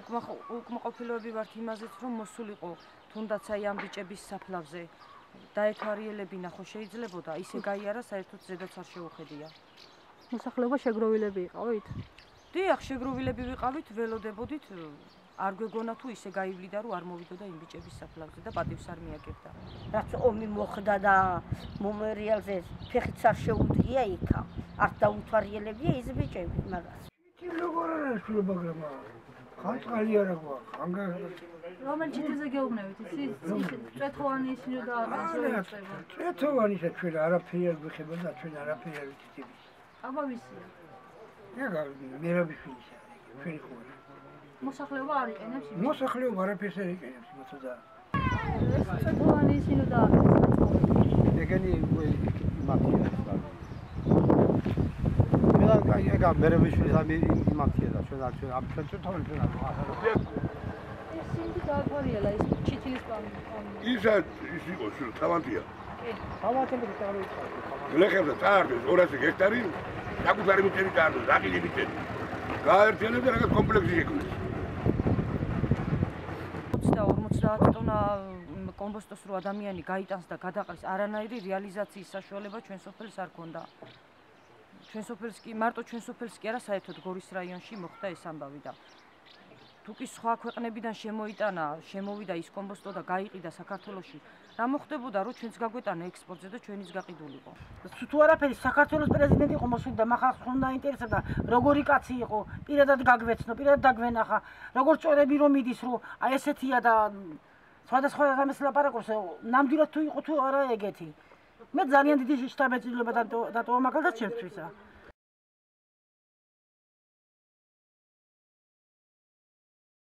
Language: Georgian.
უკმაყოფილოები ვართ იმაზეც, რომ მოსულიყო თუნდაც აი ამ ბიჭების საფლავზე დაეთვალიერებინა, ხო შეიძლებოდა ისე გაიარა, საერთოდ ზედაც არ შეუხედია. მოსახლეობა შეგროვილები იყავით? დიახ, შეგროვილები ვიყავით, ველოდებოდით, არ გვეგონა თუ ისე გაივლიდა, რომ არ მოვიდოდა იმ ბიჭების საფლავზე და პატივს არ მიაგებდა. რაც ომი მოხდა და მომერიალზე ფეხიც არ შეუდგია იქა, არ დაუთვალიერებია ის ბიჭები მაგას. როგორ არის შვილო, მაგრამ ხანწყალი არა გვაქვს. რომელ ჩიტზე გეუბნებით? ის წვეთოვანი ისინი დააყენეს. წვეთოვანისა ჩვენ არაფერი არ გვეხება და ჩვენ არაფერი არ ვიცით. აბა ვისია? ეგა მერაბიშვილისა, ჩვენი ხო არა. მოსახლეობა არ იყენებს იმას? მოსახლეობა არაფერს არ იყენებს იმასო და წვეთოვანი ისინი დააყენეს. ეგენი მათია და ეგა მერაბიშვილის ამი მათია და ჩვენ ამ წვეთოვანი ჩვენ არ ისინი დააყარიელა ის ჩიტილის პანი. ის იყო შვილო თავანტია. თავანტები დავიწყო. გლეხებზე წაარდეს 200 ჰექტარი, საკუთარი მიწები წაარდეს, რაკილი მიწები. გააერთიანეს და რაღაც კომპლექსი შექმნეს. 40 ტონა კომბოსტოს რო ადამიანი გაიტანს და გადაყრის, არანაირი რეალიზაციის საშუალება ჩვენ სოფელს არ ქონდა. ჩვენ სოფელს კი, მარტო ჩვენ სოფელს კი არა, საერთოდ გორის რაიონში მოხდა ეს ამბავი და თუ კი სხვა ქვეყნებიდან შემოვიდა ის კომბოსტო და გაიყიდა საქართველოში, რა მოხდებოდა, რომ ჩვენც გაგვეტანა ექსპორტზე და ჩვენიც გაყიდულიყო. თუ არაფერი საქართველოს პრეზიდენტი იყო მოსული და მახალხს ხომ დაინტერესებდა, როგორი კაცი იყო, პირადად გაგვეცნო, პირადად დაგვენახა, როგორ წორები რომ მიდის, რომ აი ესეთია და სხვადასხვა რამეს ლაპარაკობს, ნამდვილად თუ იყო თუ არა ეგეთი. მე ძალიან დიდი შთაბეჭდილება დატოვა მაგალითად ჩემთვისა.